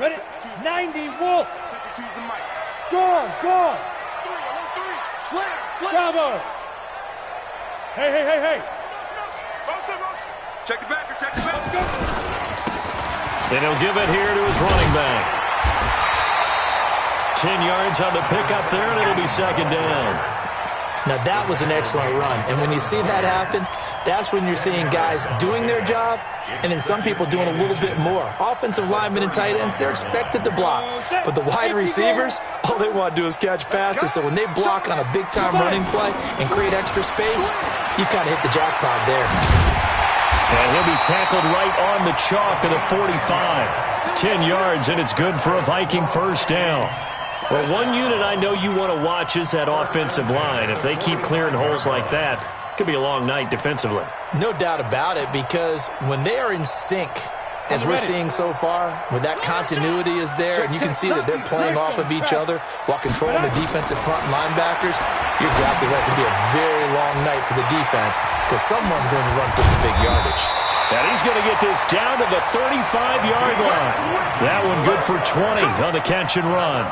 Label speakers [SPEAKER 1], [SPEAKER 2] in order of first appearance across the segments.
[SPEAKER 1] Ready? 90 Wolf.
[SPEAKER 2] Choose the mic.
[SPEAKER 1] Gone.
[SPEAKER 2] Three. Slam.
[SPEAKER 1] Bravo. Hey.
[SPEAKER 2] Check the back.
[SPEAKER 1] Let's go.
[SPEAKER 3] And he'll give it here to his running back. 10 yards on the pickup there, and it'll be second down.
[SPEAKER 4] Now, that was an excellent run. And when you see that happen, that's when you're seeing guys doing their job and then some people doing a little bit more. Offensive linemen and tight ends, they're expected to block. But the wide receivers, all they want to do is catch passes. So when they block on a big-time running play and create extra space, you've kind of hit the jackpot there.
[SPEAKER 3] And he'll be tackled right on the chalk of the 45. 10 yards, and it's good for a Viking first down. Well, one unit I know you want to watch is that offensive line. If they keep clearing holes like that, it could be a long night defensively.
[SPEAKER 4] No doubt about it, because when they are in sync, as we're seeing so far, when that continuity is there, and you can see that they're playing off of each other while controlling the defensive front linebackers, you're exactly right. It could be a very long night for the defense because someone's going to run for some big yardage.
[SPEAKER 3] And he's going to get this down to the 35-yard line. That one good for 20 on the catch and run.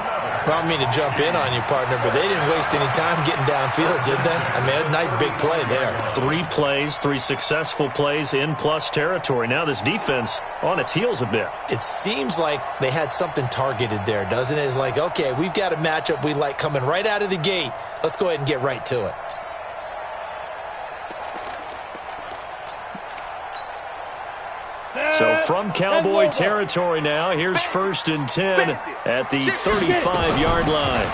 [SPEAKER 4] Well, I don't mean to jump in on you, partner, but they didn't waste any time getting downfield, did they? I mean, a nice big play there.
[SPEAKER 3] 3 plays, 3 successful plays in plus territory. Now this defense on its heels a bit.
[SPEAKER 4] It seems like they had something targeted there, doesn't it? It's like, okay, we've got a matchup we like coming right out of the gate. Let's go ahead and get right to it.
[SPEAKER 3] So from Cowboy territory now, here's 1st and 10 at the 35-yard line.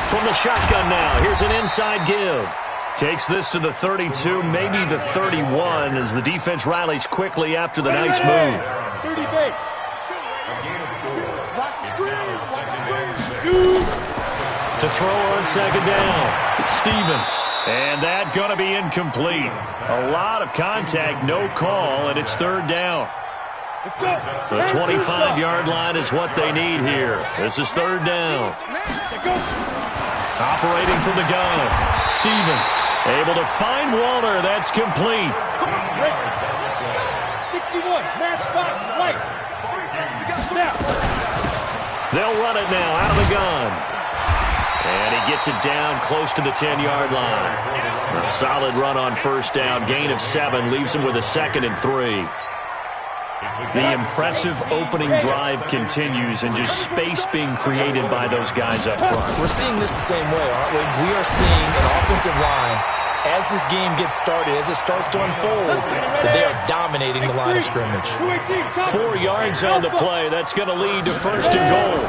[SPEAKER 3] From the shotgun now, here's an inside give. Takes this to the 32, maybe the 31, as the defense rallies quickly after the nice move.
[SPEAKER 1] 30 base.
[SPEAKER 3] To throw on second down, Stevens. And that going to be incomplete. A lot of contact, no call, and it's 3rd down. The 25-yard line is what they need here. This is 3rd down. Operating from the gun, Stevens able to find Walter. That's complete.
[SPEAKER 1] 61, matchbox, light.
[SPEAKER 3] They'll run it now out of the gun. And he gets it down close to the 10-yard line. A solid run on 1st down. Gain of 7 leaves him with a 2nd and 3. The impressive opening drive continues, and just space being created by those guys up front.
[SPEAKER 4] We're seeing this the same way, aren't we? We are seeing an offensive line, as this game gets started, as it starts to unfold, that they are dominating the line of scrimmage.
[SPEAKER 3] 4 yards on the play. That's going to lead to 1st and goal.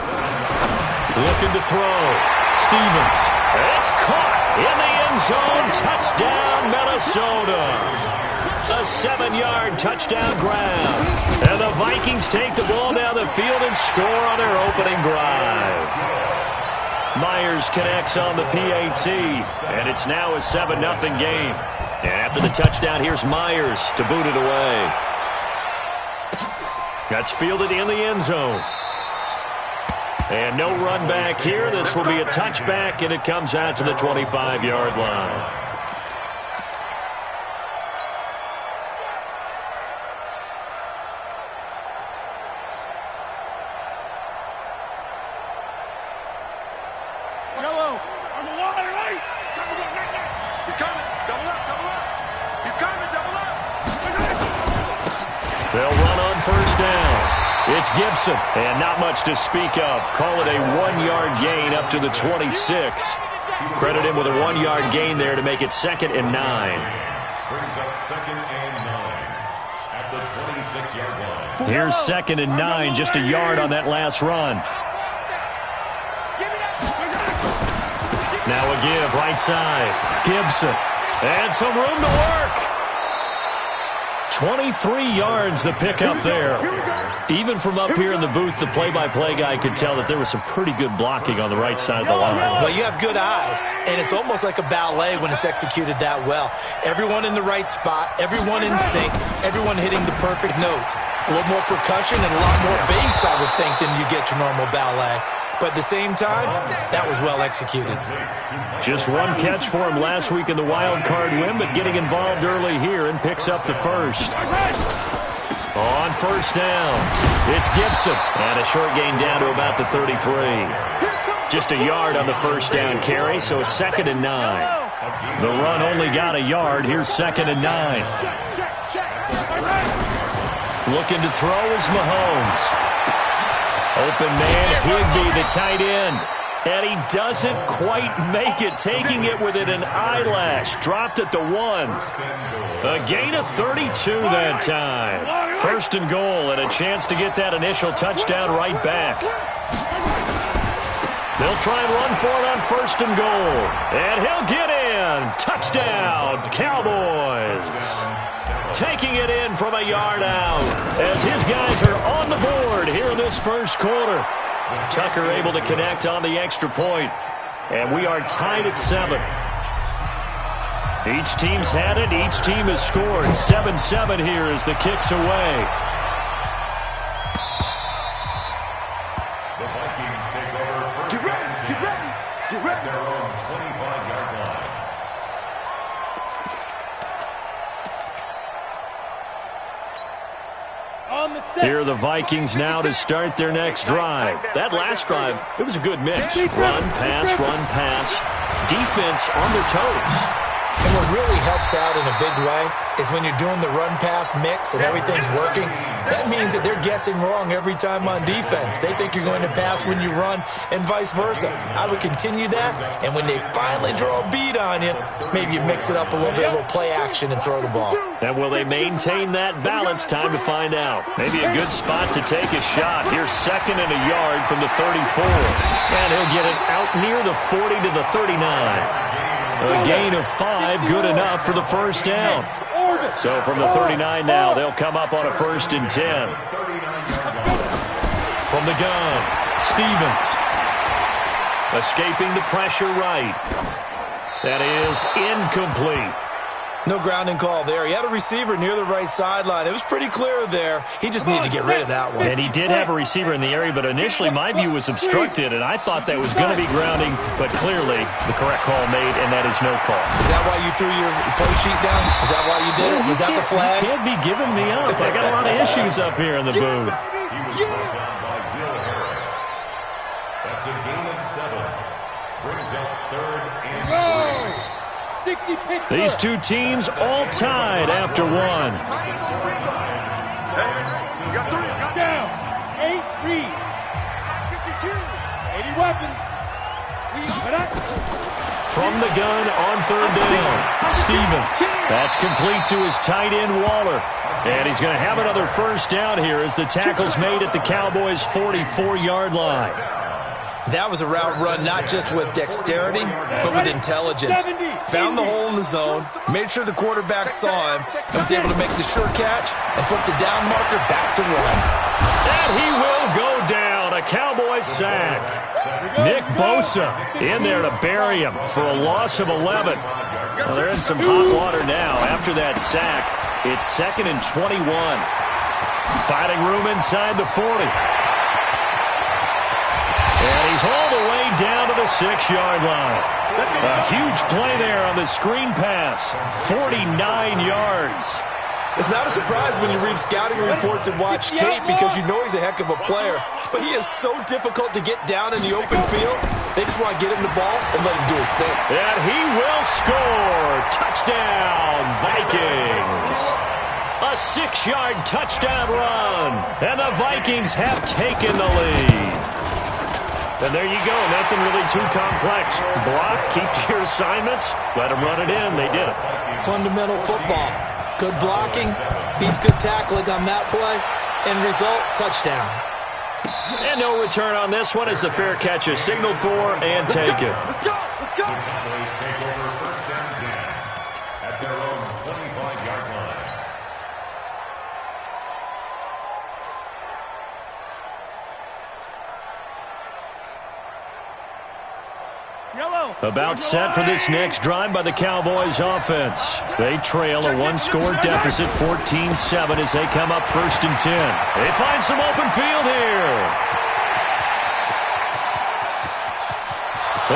[SPEAKER 3] Looking to throw. Stevens. It's caught in the end zone. Touchdown, Minnesota. A 7-yard touchdown grab. And the Vikings take the ball down the field and score on their opening drive. Myers connects on the PAT, and it's now a 7-0 game. And after the touchdown, here's Myers to boot it away. That's fielded in the end zone. And no run back here. This will be a touchback, and it comes out to the 25-yard line. They'll run on 1st down. It's Gibson, and not much to speak of. Call it a 1-yard gain up to the 26. Credit him with a 1-yard gain there to make it 2nd and 9.
[SPEAKER 5] Brings up 2nd and 9 at the 26-yard line.
[SPEAKER 3] Here's 2nd and 9, just a yard on that last run. Now a give, right side. Gibson, and some room to work. 23 yards the pick up there. Even from up here in the booth, the play-by-play guy could tell that there was some pretty good blocking on the right side of the line.
[SPEAKER 4] Well, you have good eyes, and it's almost like a ballet when it's executed that well. Everyone in the right spot, everyone in sync, everyone hitting the perfect notes. A little more percussion and a lot more bass, I would think, than you get your normal ballet. But at the same time, that was well executed.
[SPEAKER 3] Just one catch for him last week in the wild card win, but getting involved early here and picks up the 1st. On first down, it's Gibson. And a short gain down to about the 33. Just a yard on the first down carry, so it's 2nd and 9. The run only got a yard. Here's 2nd and 9. Looking to throw is Mahomes. Open man, Higbee, the tight end. And he doesn't quite make it, taking it within an eyelash. Dropped at the 1. A gain of 32 that time. 1st and goal, and a chance to get that initial touchdown right back. They'll try and run for it on 1st and goal. And he'll get in. Touchdown, Cowboys. Taking it in from a yard out as his guys are on the board here in this first quarter. Tucker able to connect on the extra point. And we are tied at 7. Each team's had it. Each team has scored. 7-7 here as the kick's away.
[SPEAKER 5] The Vikings take over first.
[SPEAKER 2] Get ready, get ready, get ready.
[SPEAKER 5] Their own 25-yard line.
[SPEAKER 3] Here are the Vikings now to start their next drive. That last drive, it was a good mix. Run, pass, defense on their toes.
[SPEAKER 4] And what really helps out in a big way is when you're doing the run-pass mix and everything's working, that means that they're guessing wrong every time on defense. They think you're going to pass when you run and vice versa. I would continue that, and when they finally draw a beat on you, maybe you mix it up a little bit, a little play action, and throw the ball.
[SPEAKER 3] And will they maintain that balance? Time to find out. Maybe a good spot to take a shot. Here's 2nd and a yard from the 34. And he'll get it out near the 40 to the 39. A gain of 5, good enough for the first down. So from the 39 now, they'll come up on a 1st and 10. From the gun, Stevens. Escaping the pressure right. That is incomplete.
[SPEAKER 4] No grounding call there. He had a receiver near the right sideline. It was pretty clear there. He just needed to get rid of that one.
[SPEAKER 3] And he did have a receiver in the area, but initially my view was obstructed, and I thought that was going to be grounding, but clearly the correct call made, and that is no call.
[SPEAKER 4] Is that why you threw your play sheet down? Is that why you did it? Was that the flag?
[SPEAKER 3] You can't be giving me up. I got a lot of issues up here in the booth.
[SPEAKER 5] He was brought down by Will Harris. That's a gain of 7. Brings up 3rd and 3.
[SPEAKER 3] These two teams all tied after 1.
[SPEAKER 1] Down. 8 read. 80 weapons.
[SPEAKER 3] From the gun on 3rd down, Stevens. That's complete to his tight end, Waller. And he's going to have another first down here as the tackle's made at the Cowboys' 44-yard line.
[SPEAKER 4] That was a route run not just with dexterity, but with intelligence. Found the hole in the zone, made sure the quarterback saw him, and was able to make the sure catch and flip the down marker back to 1.
[SPEAKER 3] And he will go down. A Cowboys sack. Nick Bosa in there to bury him for a loss of 11. Well, they're in some hot water now. After that sack, it's 2nd and 21. Fighting room inside the 40. And he's all the way down to the 6-yard line. A huge play there on the screen pass. 49 yards.
[SPEAKER 4] It's not a surprise when you read scouting reports and watch tape because you know he's a heck of a player. But he is so difficult to get down in the open field. They just want to get him the ball and let him do his thing.
[SPEAKER 3] And he will score. Touchdown, Vikings. A 6-yard touchdown run. And the Vikings have taken the lead. And there you go. Nothing really too complex. Block, keep to your assignments, let them run it in. They did it.
[SPEAKER 4] Fundamental football. Good blocking, beats good tackling on that play, and result, touchdown.
[SPEAKER 3] And no return on this one as the fair catch is signaled for and taken.
[SPEAKER 2] Let's go, let's go.
[SPEAKER 5] The Cowboys take over 1st and 10 at their own 25-yard line.
[SPEAKER 3] About set for this next drive by the Cowboys offense. They trail a 1-score deficit, 14-7 as they come up 1st and 10. They find some open field here.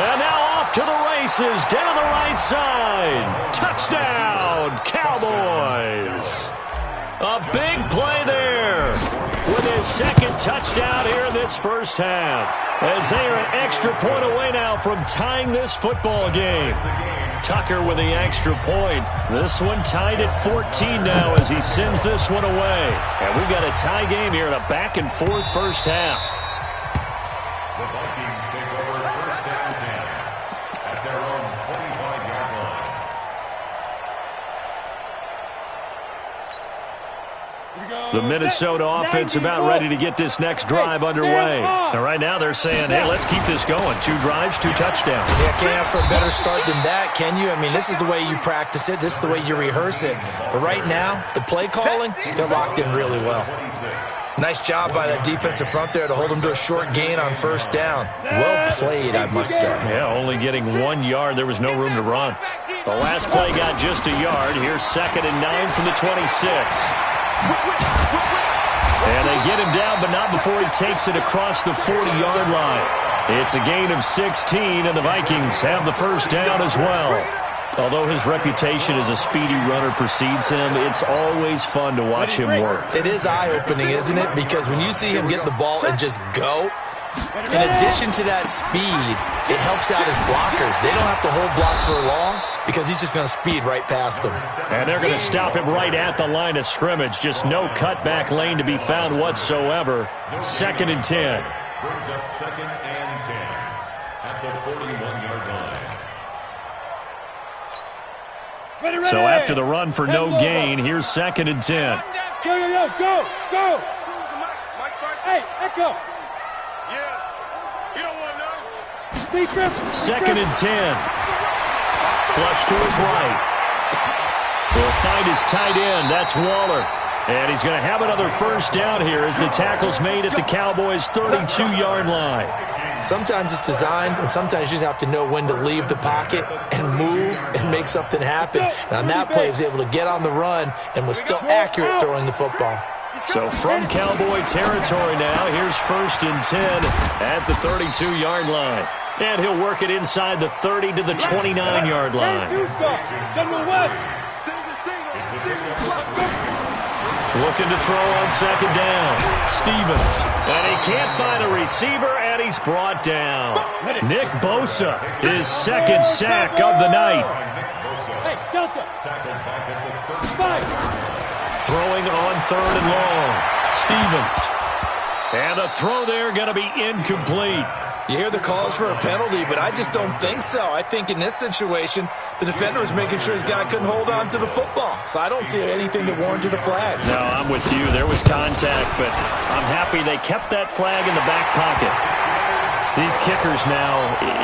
[SPEAKER 3] And now off to the races down the right side. Touchdown, Cowboys. A big play there with his second touchdown here in this first half. As they are an extra point away now from tying this football game. Tucker with the extra point. This one tied at 14 now as he sends this one away. And we've got a tie game here in a back-and-forth first half.
[SPEAKER 5] The Vikings take over first down 10 at their own 25-yard line.
[SPEAKER 3] The Minnesota offense about ready to get this next drive underway. And right now they're saying, hey, let's keep this going. 2 drives, 2 touchdowns.
[SPEAKER 4] Yeah, can't ask for a better start than that, can you? I mean, this is the way you practice it. This is the way you rehearse it. But right now, the play calling, they're locked in really well. Nice job by that defensive front there to hold them to a short gain on first down. Well played, I must say.
[SPEAKER 3] Yeah, only getting 1 yard. There was no room to run. The last play got just a yard. Here's 2nd and 9 from the 26. And they get him down, but not before he takes it across the 40-yard line. It's a gain of 16, and the Vikings have the first down as well. Although his reputation as a speedy runner precedes him, it's always fun to watch him work.
[SPEAKER 4] It is eye-opening, isn't it? Because when you see him get the ball and just go, in addition to that speed, it helps out his blockers. They don't have to hold blocks for long because he's just going to speed right past them.
[SPEAKER 3] And they're going to stop him right at the line of scrimmage. Just no cutback lane to be found whatsoever. 2nd and 10.
[SPEAKER 5] Brings up 2nd and 10 at the 41-yard line.
[SPEAKER 3] So after the run for no gain, here's 2nd and 10.
[SPEAKER 1] Go. Hey, Echo.
[SPEAKER 3] 2nd and 10. Flush to his right. He'll find his tight end. That's Waller. And he's going to have another first down here as the tackle's made at the Cowboys' 32-yard line.
[SPEAKER 4] Sometimes it's designed, and sometimes you just have to know when to leave the pocket and move and make something happen. And on that play, he was able to get on the run and was still accurate throwing the football.
[SPEAKER 3] So from Cowboy territory now, here's 1st and 10 at the 32-yard line. And he'll work it inside the 30 to the 29-yard line. Looking to throw on 2nd down. Stevens. And he can't find a receiver, and he's brought down. Nick Bosa, his 2nd sack of the night.
[SPEAKER 1] Hey, Delta.
[SPEAKER 3] Throwing on 3rd and long. Stevens. And the throw there going to be incomplete.
[SPEAKER 4] You hear the calls for a penalty, but I just don't think so. I think in this situation, the defender was making sure his guy couldn't hold on to the football. So I don't see anything to warrant the flag.
[SPEAKER 3] No, I'm with you. There was contact, but I'm happy they kept that flag in the back pocket. These kickers now,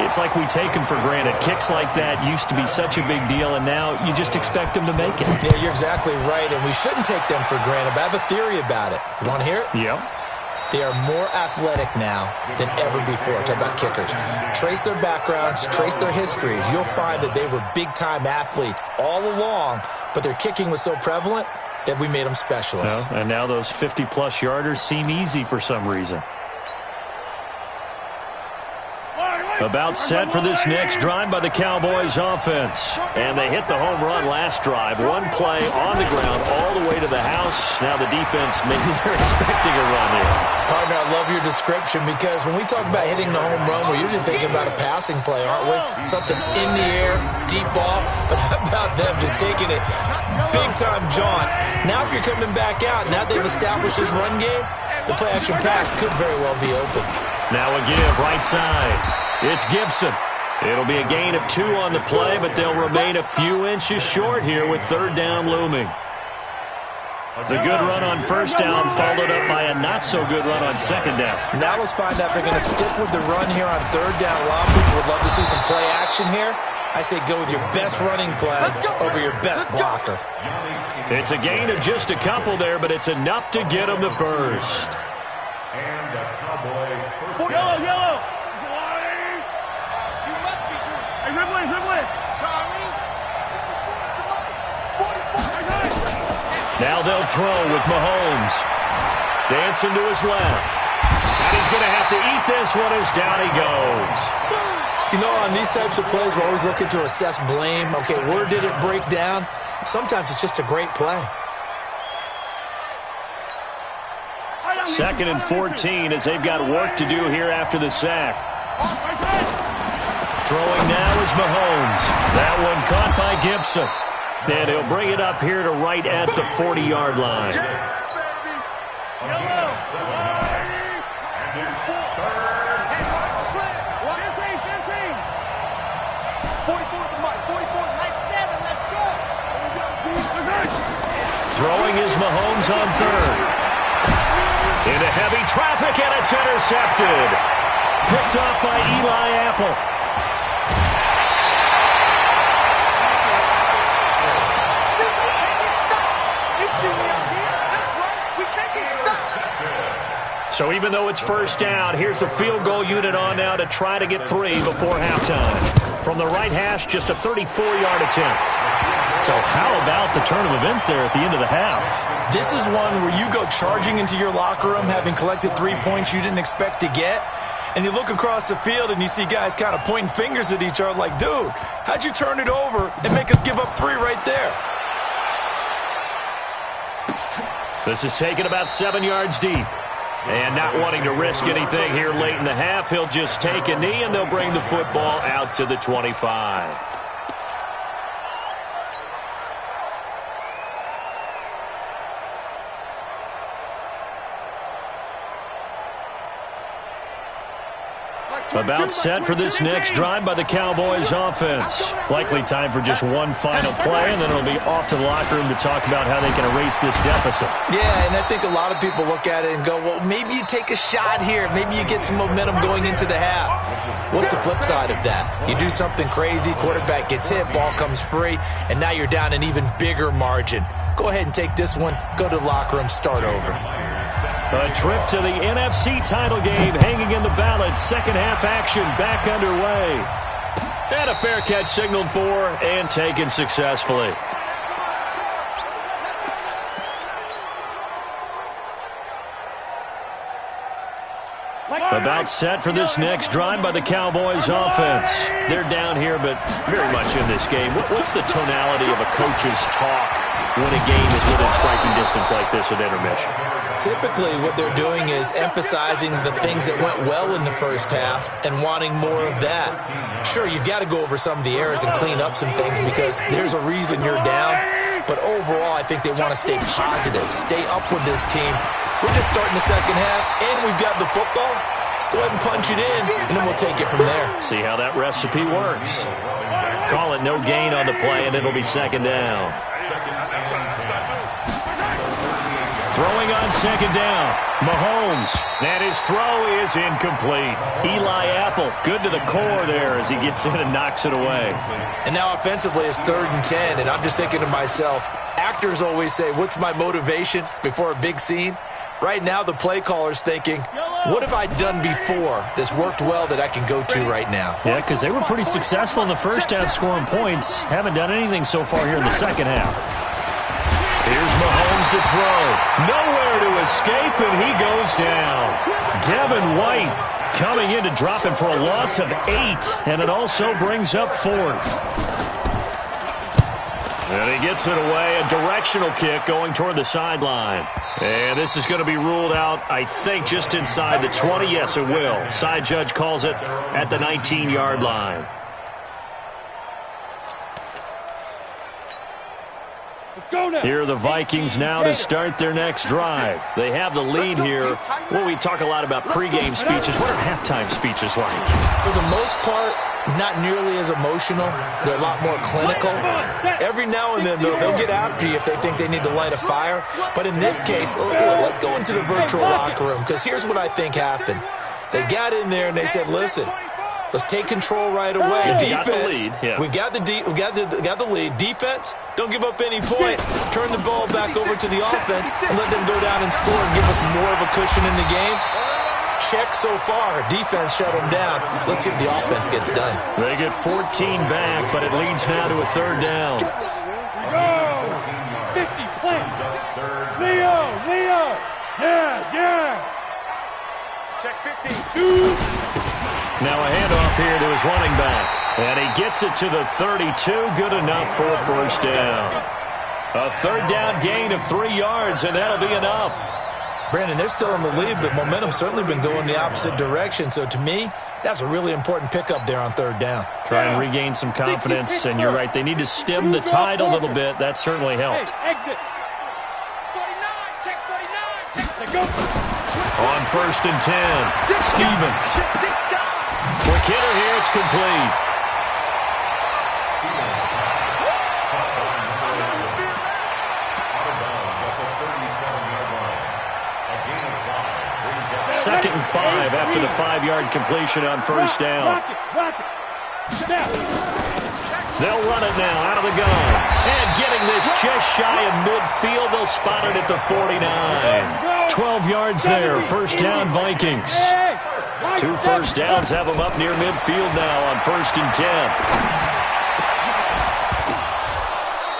[SPEAKER 3] it's like we take them for granted. Kicks like that used to be such a big deal, and now you just expect them to make it.
[SPEAKER 4] Yeah, you're exactly right, and we shouldn't take them for granted, but I have a theory about it. You want to hear it?
[SPEAKER 3] Yep.
[SPEAKER 4] They are more athletic now than ever before. Talk about kickers. Trace their backgrounds, trace their histories. You'll find that they were big-time athletes all along, but their kicking was so prevalent that we made them specialists.
[SPEAKER 3] Well, and now those 50-plus yarders seem easy for some reason. About set for this next drive by the Cowboys offense. And they hit the home run last drive. One play on the ground all the way to the house. Now the defense, maybe they're expecting a run here.
[SPEAKER 4] Partner, I love your description because when we talk about hitting the home run, we're usually thinking about a passing play, aren't we? Something in the air, deep ball. But how about them just taking it big-time jaunt? Now if you're coming back out, now they've established this run game, the play-action pass could very well be open.
[SPEAKER 3] Now a give right side. It's Gibson. It'll be a gain of 2 on the play, but they'll remain a few inches short here with 3rd down looming. The good run on 1st down followed up by a not-so-good run on 2nd down.
[SPEAKER 4] Now let's find out if they're going to stick with the run here on 3rd down. A lot of people would love to see some play action here. I say go with your best running play over your best blocker.
[SPEAKER 3] It's a gain of just a couple there, but it's enough to get them the first.
[SPEAKER 5] And the Cowboy first down.
[SPEAKER 1] Yellow. Hey, Ridley.
[SPEAKER 3] Now they'll throw with Mahomes. Dancing to his left. And he's going to have to eat this one as down he goes.
[SPEAKER 4] You know, on these types of plays, we're always looking to assess blame. Okay, where did it break down? Sometimes it's just a great play.
[SPEAKER 3] 2nd and 14 as they've got work to do here after the sack. Throwing now is Mahomes. That one caught by Gibson. And he'll bring it up here to right at the 40-yard line. Throwing is Mahomes on 3rd. Into heavy traffic, and it's intercepted. Picked off by Eli Apple. So even though it's first down, here's the field goal unit on now to try to get 3 before halftime. From the right hash, just a 34-yard attempt. So how about the turn of events there at the end of the half?
[SPEAKER 4] This is one where you go charging into your locker room having collected 3 points you didn't expect to get, and you look across the field and you see guys kind of pointing fingers at each other like, dude, how'd you turn it over and make us give up 3 right there?
[SPEAKER 3] This is taken about 7 yards deep. And not wanting to risk anything here late in the half, he'll just take a knee and they'll bring the football out to the 25. About set for this next drive by the Cowboys offense. Likely time for just one final play, and then it'll be off to the locker room to talk about how they can erase this deficit.
[SPEAKER 4] Yeah, and I think a lot of people look at it and go, well, maybe you take a shot here. Maybe you get some momentum going into the half. What's the flip side of that? You do something crazy, quarterback gets hit, ball comes free, and now you're down an even bigger margin. Go ahead and take this one, go to the locker room, start over.
[SPEAKER 3] A trip to the NFC title game hanging in the balance. Second half action back underway. And a fair catch signaled for and taken successfully. About set for this next drive by the Cowboys offense. They're down here, but very much in this game. What's the tonality of a coach's talk when a game is within striking distance like this at intermission?
[SPEAKER 4] Typically, what they're doing is emphasizing the things that went well in the first half and wanting more of that. Sure, you've got to go over some of the errors and clean up some things because there's a reason you're down. But overall, I think they want to stay positive, stay up with this team. We're just starting the second half, and we've got the football. Let's go ahead and punch it in, and then we'll take it from there.
[SPEAKER 3] See how that recipe works. Call it no gain on the play, and it'll be second down. Throwing on second down, Mahomes. And his throw is incomplete. Eli Apple, good to the core there as he gets in and knocks it away.
[SPEAKER 4] And now offensively it's 3rd and 10, and I'm just thinking to myself, actors always say, what's my motivation before a big scene? Right now the play caller's thinking, what have I done before that's worked well that I can go to right now?
[SPEAKER 3] Yeah, because they were pretty successful in the first half scoring points. Haven't done anything so far here in the second half. Here's Mahomes to throw. Nowhere to escape, and he goes down. Devin White coming in to drop him for a loss of 8, and it also brings up 4th. And he gets it away, a directional kick going toward the sideline. And this is going to be ruled out, I think, just inside the 20. Yes, it will. Side judge calls it at the 19-yard line. Here are the Vikings now to start their next drive. They have the lead here. Well, we talk a lot about pregame speeches. What are halftime speeches like?
[SPEAKER 4] For the most part, not nearly as emotional. They're a lot more clinical. Every now and then, they'll get after you if they think they need to light a fire. But in this case, let's go into the virtual locker room, because here's what I think happened. They got in there and they said, listen, let's take control right away. Defense, we got the lead. Defense, don't give up any points. Turn the ball back over to the offense and let them go down and score and give us more of a cushion in the game. Check so far. Defense shut them down. Let's see if the offense gets done.
[SPEAKER 3] They get 14 back, but it leads now to a 3rd down.
[SPEAKER 1] Go! 50, play. Leo! Yeah! Check 15. Shoot!
[SPEAKER 3] Now a handoff here to his running back. And he gets it to the 32. Good enough for a 1st down. A 3rd down gain of 3 yards, and that'll be enough.
[SPEAKER 4] Brandon, they're still in the lead, but momentum's certainly been going the opposite direction. So to me, that's a really important pickup there on third down.
[SPEAKER 3] Try and regain some confidence, and you're right. They need to stem the tide a little bit. That certainly helped.
[SPEAKER 1] Exit. 49, check 49.
[SPEAKER 3] On 1st and 10, Stevens. Quick hitter here, it's complete. Second and 5 after the 5-yard completion on first down. They'll run it now out of the gun. And getting this just shy of midfield, they'll spot it at the 49. 12 yards there, first down Vikings. 2 first downs have them up near midfield now on 1st and 10.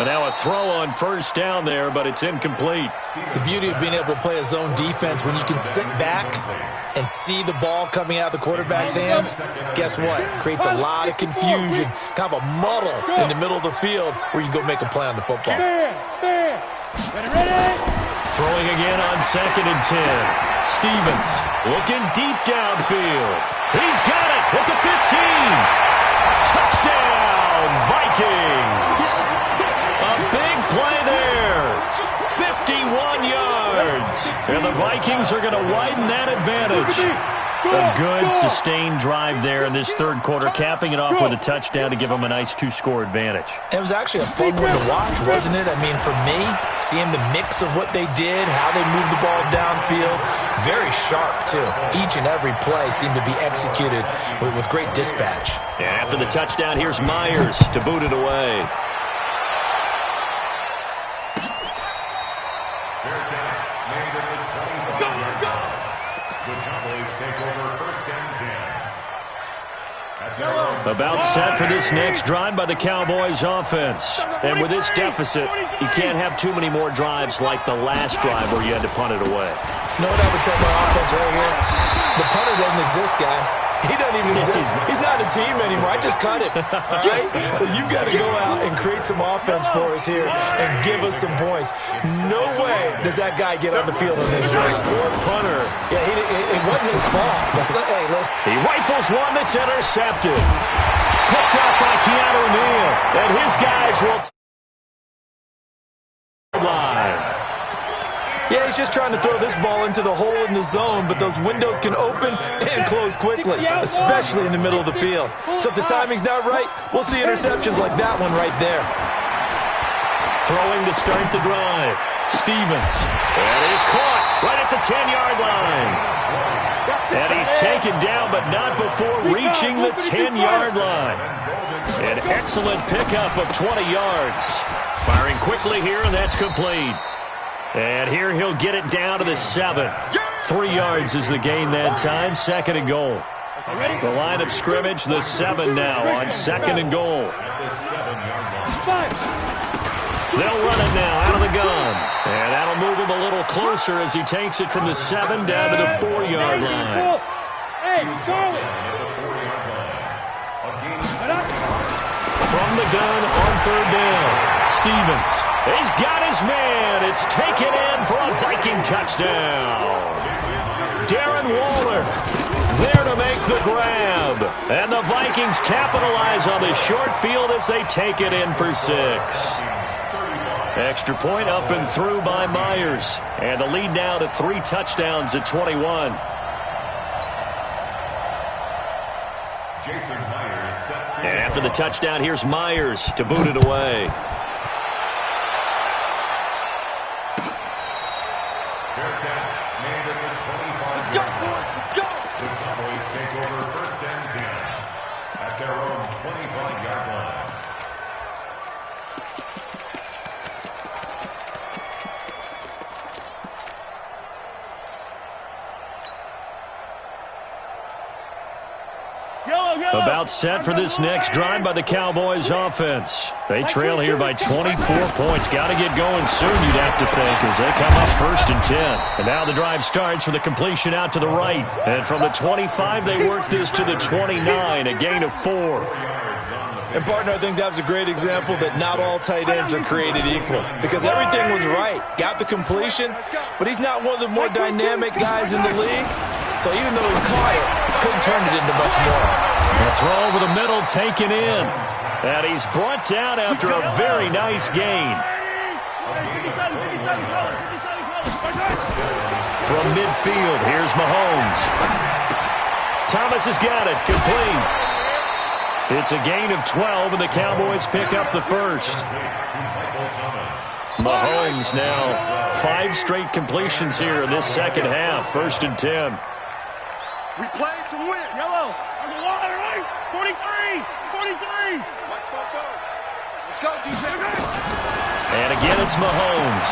[SPEAKER 3] And now a throw on first down there, but it's incomplete.
[SPEAKER 4] The beauty of being able to play a zone defense when you can sit back and see the ball coming out of the quarterback's hands, guess what? Creates a lot of confusion, kind of a muddle in the middle of the field where you can go make a play on the football.
[SPEAKER 3] Throwing again on 2nd and 10. Stevens looking deep downfield. He's got it at the 15. Touchdown, Vikings. A big play there. 51 yards. And the Vikings are going to widen that advantage. A good sustained drive there in this third quarter, capping it off with a touchdown to give them a nice 2-score advantage.
[SPEAKER 4] It was actually a fun one to watch, wasn't it? I mean, for me, seeing the mix of what they did, how they moved the ball downfield, very sharp, too. Each and every play seemed to be executed with great dispatch.
[SPEAKER 3] And after the touchdown, here's Myers to boot it away. About set for this next drive by the Cowboys offense. And with this deficit, you can't have too many more drives like the last drive where you had to punt it away.
[SPEAKER 4] You know what I would tell my offense right here? The punter doesn't exist, guys. He doesn't even exist. He's not a team anymore. I just cut him. All right? So you've got to go out and create some offense for us here and give us some points. No way does that guy get on the field on this drive.
[SPEAKER 3] Poor punter.
[SPEAKER 4] Yeah, it wasn't his fault. But hey, listen.
[SPEAKER 3] He rifles one that's intercepted. Picked up by Keanu Neal. And his guys will line.
[SPEAKER 4] Yeah, he's just trying to throw this ball into the hole in the zone, but those windows can open and close quickly, especially in the middle of the field. So if the timing's not right, we'll see interceptions like that one right there.
[SPEAKER 3] Throwing to start the drive. Stevens. That is caught right at the 10-yard line. And he's taken down, but not before reaching the 10-yard line. An excellent pickup of 20 yards. Firing quickly here, and that's complete. And here he'll get it down to the 7. 3 yards is the gain that time. 2nd and goal. The line of scrimmage, the 7 now on 2nd and goal. They'll run it now out of the gun. And that'll move him a little closer as he takes it from the 7 down to the 4-yard line.
[SPEAKER 1] Hey, Charlie.
[SPEAKER 3] From the gun on 3rd down. Stevens. He's got his man. It's taken in for a Viking touchdown. Darren Waller there to make the grab. And the Vikings capitalize on the short field as they take it in for 6. Extra point up and through by Myers. And the lead now to 3 touchdowns at 21. And after the touchdown, here's Myers to boot it away. About set for this next drive by the Cowboys offense. They trail here by 24 points. Got to get going soon, you'd have to think, as they come up 1st and 10. And now the drive starts with a completion out to the right. And from the 25, they work this to the 29, a gain of 4.
[SPEAKER 4] And, partner, I think that's a great example that not all tight ends are created equal because everything was right. Got the completion, but he's not one of the more dynamic guys in the league. So even though he caught it, couldn't turn it into much more.
[SPEAKER 3] A throw over the middle taken in. And he's brought down after a very nice gain. From midfield, here's Mahomes. Thomas has got it, complete. It's a gain of 12, and the Cowboys pick up the first. Mahomes now 5 straight completions here in this second half. 1st and 10.
[SPEAKER 2] We played to win.
[SPEAKER 1] Yellow. On the line, right? 43. 43.
[SPEAKER 2] Let's go, defense.
[SPEAKER 3] And again, it's Mahomes.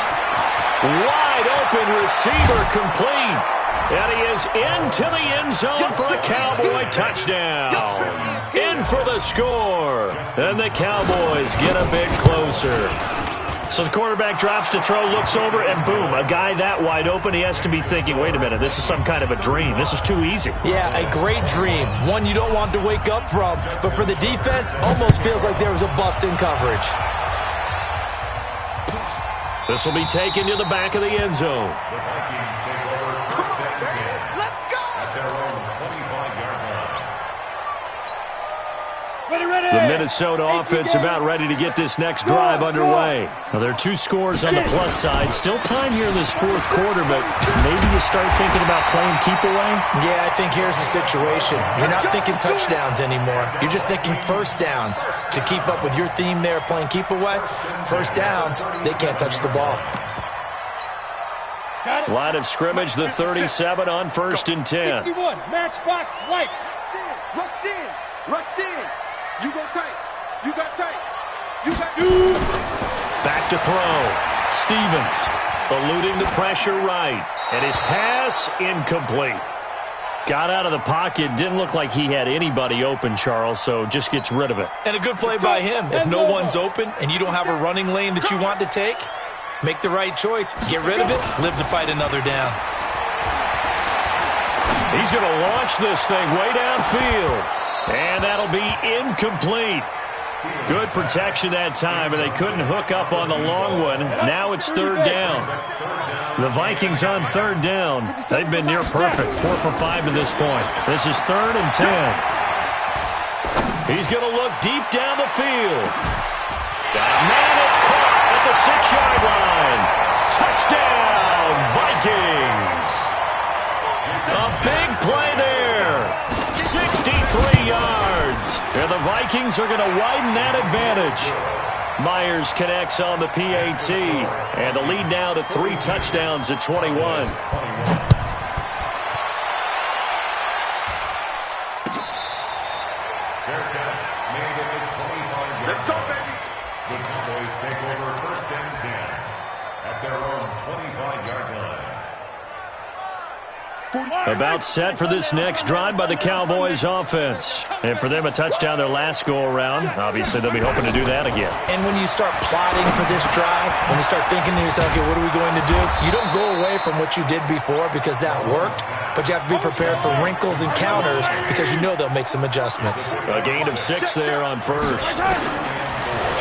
[SPEAKER 3] Wide open receiver complete. And he is into the end zone for a Cowboy touchdown. In for the score. And the Cowboys get a bit closer. So the quarterback drops to throw, looks over, and boom, a guy that wide open, he has to be thinking, wait a minute, this is some kind of a dream. This is too easy.
[SPEAKER 4] Yeah, a great dream. One you don't want to wake up from. But for the defense, almost feels like there was a bust in coverage.
[SPEAKER 3] This will be taken to the back of the end zone.
[SPEAKER 5] The Vikings take over 1st and 10.
[SPEAKER 2] Let's go.
[SPEAKER 5] At their own 25-yard line.
[SPEAKER 3] The Minnesota offense about ready to get this next drive underway. Now, there are 2 scores on the plus side. Still time here in this 4th quarter, but maybe you start thinking about playing keep away?
[SPEAKER 4] Yeah, I think here's the situation. You're not thinking touchdowns anymore. You're just thinking first downs. To keep up with your theme there, playing keep away, first downs, they can't touch the ball.
[SPEAKER 3] Line of scrimmage, the 37 on 1st and 10.
[SPEAKER 1] 61. Matchbox lights.
[SPEAKER 2] Rush in. Rush in. You go tight. You got tight. You got
[SPEAKER 3] Back to throw. Stevens eluding the pressure right. And his pass incomplete. Got out of the pocket. Didn't look like he had anybody open, Charles, so just gets rid of it.
[SPEAKER 4] And a good play by him. If no one's open and you don't have a running lane that you want to take, make the right choice. Get rid of it. Live to fight another down.
[SPEAKER 3] He's going to launch this thing way downfield. And that'll be incomplete. Good protection that time, and they couldn't hook up on the long one. Now it's 3rd down. The Vikings on 3rd down. They've been near perfect. 4 for 5 to this point. This is 3rd and 10. He's going to look deep down the field. Got a man that's caught at the 6-yard line. Touchdown, Vikings. A big play there. 63 yards. And the Vikings are going to widen that advantage. Myers connects on the PAT. And the lead now to 3 touchdowns at 21.
[SPEAKER 5] Fair catch made at the 25-yard
[SPEAKER 2] Let's go,
[SPEAKER 5] line.
[SPEAKER 2] baby.
[SPEAKER 5] The Cowboys take over 1st and 10 at their own 25-yard line.
[SPEAKER 3] About set for this next drive by the Cowboys offense. And for them, a touchdown their last go-around. Obviously, they'll be hoping to do that again.
[SPEAKER 4] And when you start plotting for this drive, when you start thinking to yourself, okay, what are we going to do? You don't go away from what you did before because that worked, but you have to be prepared for wrinkles and counters because you know they'll make some adjustments.
[SPEAKER 3] A gain of 6 there on 1st.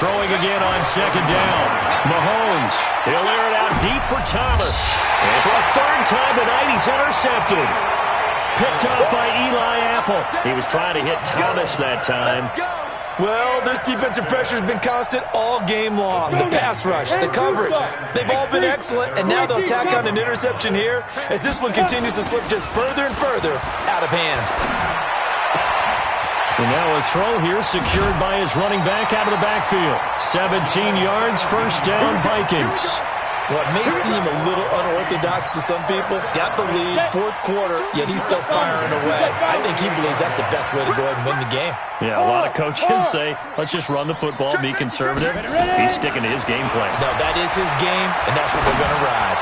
[SPEAKER 3] Throwing again on 2nd down. Mahomes, he'll air it out deep for Thomas. And for a 3rd time tonight, he's intercepted. Picked up by Eli Apple. He was trying to hit Thomas that time.
[SPEAKER 4] Well, this defensive pressure has been constant all game long. The pass rush, the coverage, they've all been excellent, and now they'll tack on an interception here as this one continues to slip just further and further out of hand.
[SPEAKER 3] And now a throw here secured by his running back out of the backfield. 17 yards, 1st down, Vikings.
[SPEAKER 4] What may seem a little unorthodox to some people, got the lead, 4th quarter, yet he's still firing away. I think he believes that's the best way to go ahead and win the game.
[SPEAKER 3] Yeah, a lot of coaches say, let's just run the football, be conservative. He's sticking to his game plan.
[SPEAKER 4] No, that is his game, and that's what they're going to ride.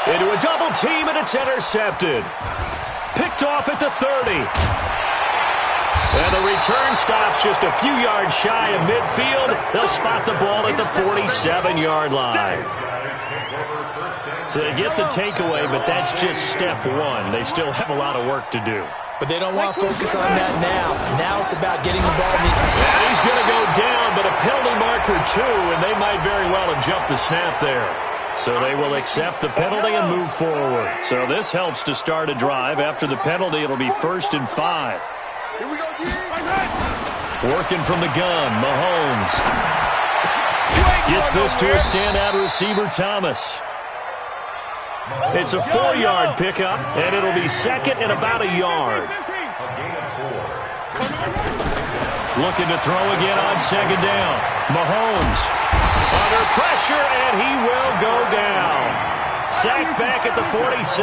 [SPEAKER 3] Into a double team, and it's intercepted. Picked off at the 30. And the return stops just a few yards shy of midfield. They'll spot the ball at the 47-yard line. So they get the takeaway, but that's just step 1. They still have a lot of work to do.
[SPEAKER 4] But they don't want to focus on that now. Now it's about getting the ball in the...
[SPEAKER 3] Yeah, he's going to go down, but a penalty marker too, and they might very well have jumped the snap there. So they will accept the penalty and move forward. So this helps to start a drive. After the penalty, it'll be 1st and 5.
[SPEAKER 2] Here we go,
[SPEAKER 3] Working from the gun, Mahomes. Gets this to a standout receiver, Thomas. It's a 4-yard pickup, and it'll be 2nd and about a yard. Looking to throw again on 2nd down. Mahomes under pressure, and he will go down. Sacked back at the 46.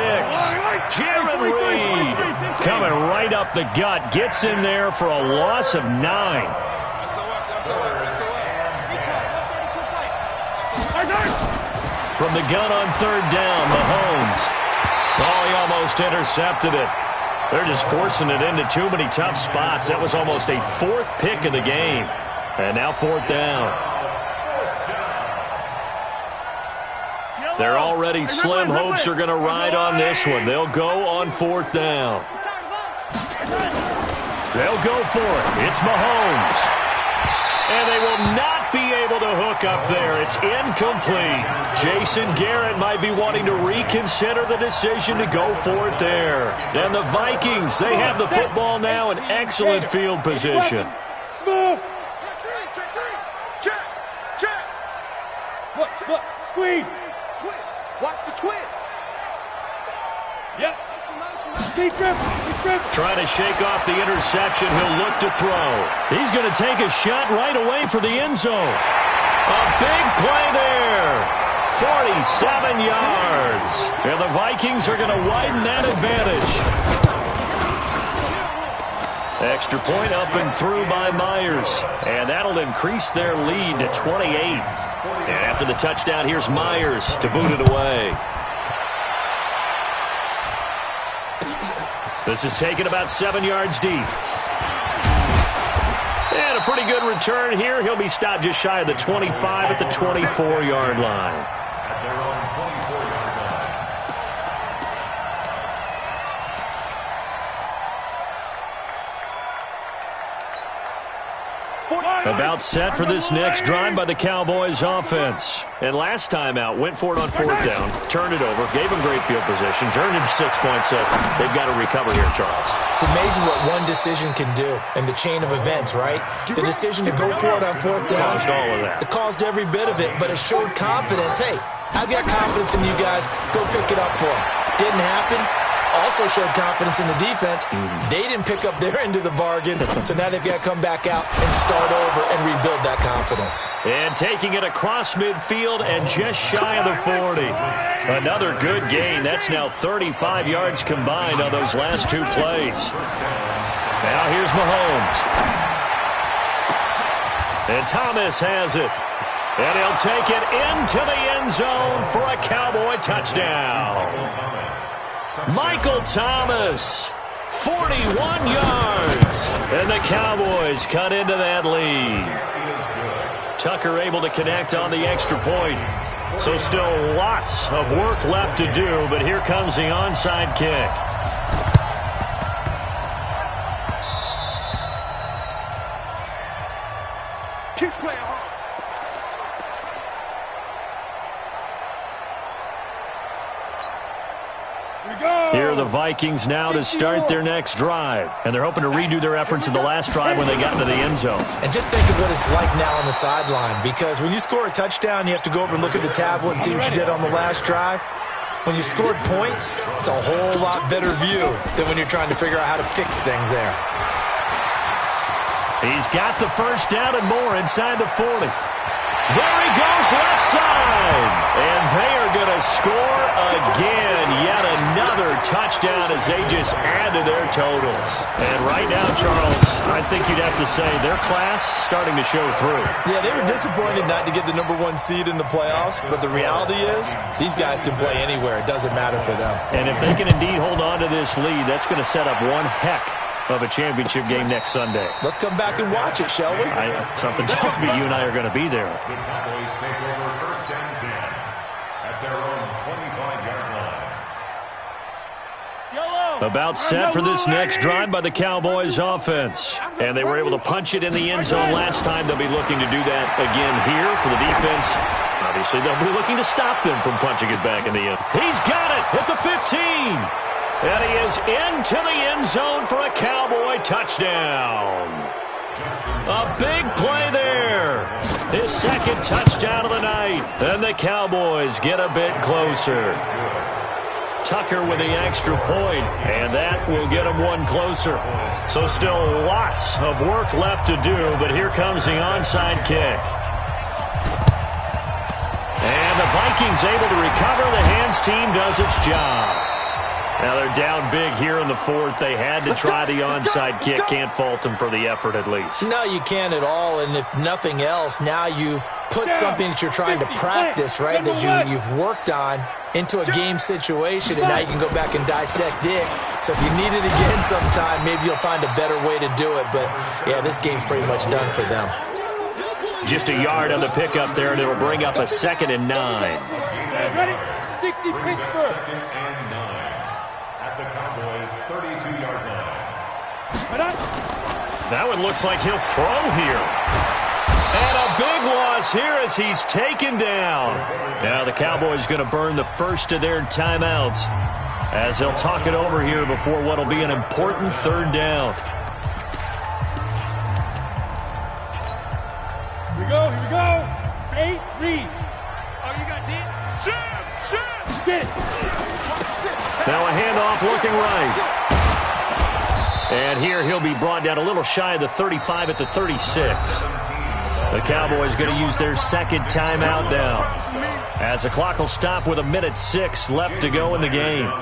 [SPEAKER 3] Jaron Reed coming right up the gut. Gets in there for a loss of 9. From the gun on 3rd down, Mahomes. Oh, he almost intercepted it. They're just forcing it into too many tough spots. That was almost a 4th pick of the game. And now 4th down. They're already slim hopes are going to ride on this one. They'll go on 4th down. They'll go for it. It's Mahomes. And they will not be able to hook up there. It's incomplete. Jason Garrett might be wanting to reconsider the decision to go for it there. And the Vikings, they have the football now in excellent field position.
[SPEAKER 1] Smooth.
[SPEAKER 2] Check.
[SPEAKER 1] Look. Squeeze.
[SPEAKER 2] Watch the twins.
[SPEAKER 1] Yep. Keep grip.
[SPEAKER 3] Trying to shake off the interception. He'll look to throw. He's going to take a shot right away for the end zone. A big play there. 47 yards. And the Vikings are going to widen that advantage. Extra point up and through by Myers. And that'll increase their lead to 28. And after the touchdown, here's Myers to boot it away. This is taken about 7 yards deep. And a pretty good return here. He'll be stopped just shy of the 25 at the 24-yard line. About set for this next drive by the Cowboys offense. And last time out, went for it on 4th down, turned it over, gave them great field position, turned into 6 points. They've got to recover here, Charles.
[SPEAKER 4] It's amazing what one decision can do in the chain of events, right? The decision to go for it on 4th down.
[SPEAKER 3] Caused all of that.
[SPEAKER 4] It caused every bit of it, but it showed confidence. Hey, I've got confidence in you guys. Go pick it up for them. Didn't happen. Also showed confidence in the defense. They didn't pick up their end of the bargain, so now they've got to come back out and start over and rebuild that confidence.
[SPEAKER 3] And taking it across midfield and just shy of the 40. Another good gain. That's now 35 yards combined on those last 2 plays. Now here's Mahomes. And Thomas has it. And he'll take it into the end zone for a Cowboy touchdown. Michael Thomas, 41 yards. And the Cowboys cut into that lead. Tucker able to connect on the extra point. So still lots of work left to do, but here comes the onside kick.
[SPEAKER 2] Keep playing hard.
[SPEAKER 3] Here are the Vikings now to start their next drive. And they're hoping to redo their efforts in the last drive when they got into the end zone.
[SPEAKER 4] And just think of what it's like now on the sideline, because when you score a touchdown, you have to go over and look at the tablet and see what you did on the last drive. When you scored points, it's a whole lot better view than when you're trying to figure out how to fix things there.
[SPEAKER 3] He's got the first down and more inside the 40. There he goes, left side. And they are going to score again. Yet another touchdown as they just add to their totals. And right now, Charles, I think you'd have to say their class starting to show through.
[SPEAKER 4] Yeah, they were disappointed not to get the #1 seed in the playoffs, but the reality is these guys can play anywhere. It doesn't matter for them.
[SPEAKER 3] And if they can indeed hold on to this lead, that's going to set up one heck of a championship game next Sunday.
[SPEAKER 4] Let's come back and watch it, shall we?
[SPEAKER 3] Something tells me you and I are going to be there.
[SPEAKER 5] The Cowboys take over 1st and 10 at their own 25-yard line.
[SPEAKER 1] Yellow.
[SPEAKER 3] About set for this next drive by the Cowboys offense. And they were able to punch it in the end zone last time. They'll be looking to do that again here for the defense. Obviously, they'll be looking to stop them from punching it back in the end. He's got it at the 15. And he is into the end zone for a Cowboy touchdown. A big play there. His second touchdown of the night. And the Cowboys get a bit closer. Tucker with the extra point, and that will get him one closer. So still lots of work left to do, but here comes the onside kick. And the Vikings able to recover. The hands team does its job. Now they're down big here in the fourth. They had to try the onside kick. Can't fault them for the effort at least.
[SPEAKER 4] No, you can't at all. And if nothing else, now you've put something that you're trying to practice, right, that you've worked on into a game situation, and now you can go back and dissect it. So if you need it again sometime, maybe you'll find a better way to do it. But, yeah, this game's pretty much done for them.
[SPEAKER 3] Just a yard on the pickup there, and it'll bring up a 2nd and 9.
[SPEAKER 1] Ready? 60 Pittsburgh.
[SPEAKER 5] The Cowboys' 32-yard line.
[SPEAKER 3] That one looks like he'll throw here. And a big loss here as he's taken down. Now the Cowboys going to burn the first of their timeouts as they'll talk it over here before what will be an important 3rd down.
[SPEAKER 1] Here we go. 8, read. Oh, you got it? Shoot! Get it.
[SPEAKER 3] Now a handoff looking right. And here he'll be brought down a little shy of the 35 at the 36. The Cowboys going to use their 2nd timeout now, as the clock will stop with 1:06 left to go in the game.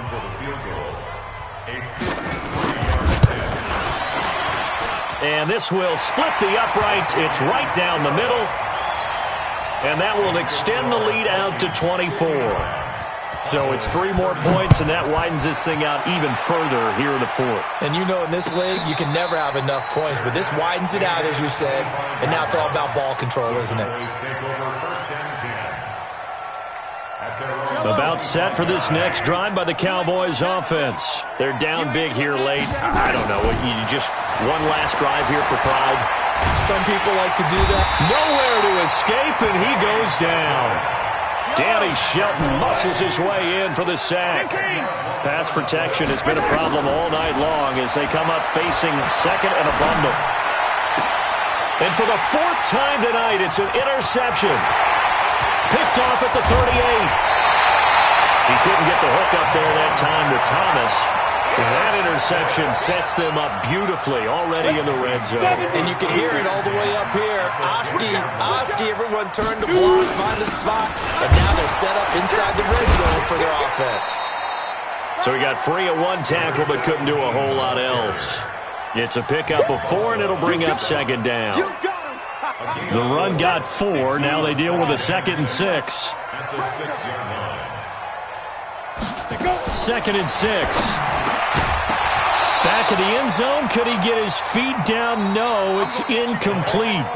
[SPEAKER 3] And this will split the uprights. It's right down the middle. And that will extend the lead out to 24. So it's 3 more points, and that widens this thing out even further here in the 4th.
[SPEAKER 4] And you know in this league, you can never have enough points, but this widens it out, as you said, and now it's all about ball control, isn't it?
[SPEAKER 3] About set for this next drive by the Cowboys offense. They're down big here late. I don't know. You just one last drive here for pride.
[SPEAKER 4] Some people like to do that.
[SPEAKER 3] Nowhere to escape, and he goes down. Danny Shelton muscles his way in for the sack. Pass protection has been a problem all night long as they come up facing 2nd and a bundle. And for the 4th time tonight, it's an interception. Picked off at the 38. He couldn't get the hook up there that time with Thomas. And that interception sets them up beautifully already in the red zone.
[SPEAKER 4] And you can hear it all the way up here. Oski, everyone turned to block, find a spot, and now they're set up inside the red zone for their offense.
[SPEAKER 3] So he got free at one tackle but couldn't do a whole lot else. It's a pickup of 4, and it'll bring up 2nd down. The run got 4. Now they deal with a 2nd and 6.
[SPEAKER 5] At the 6-yard line.
[SPEAKER 3] 2nd and 6. Back of the end zone. Could he get his feet down? No, it's incomplete.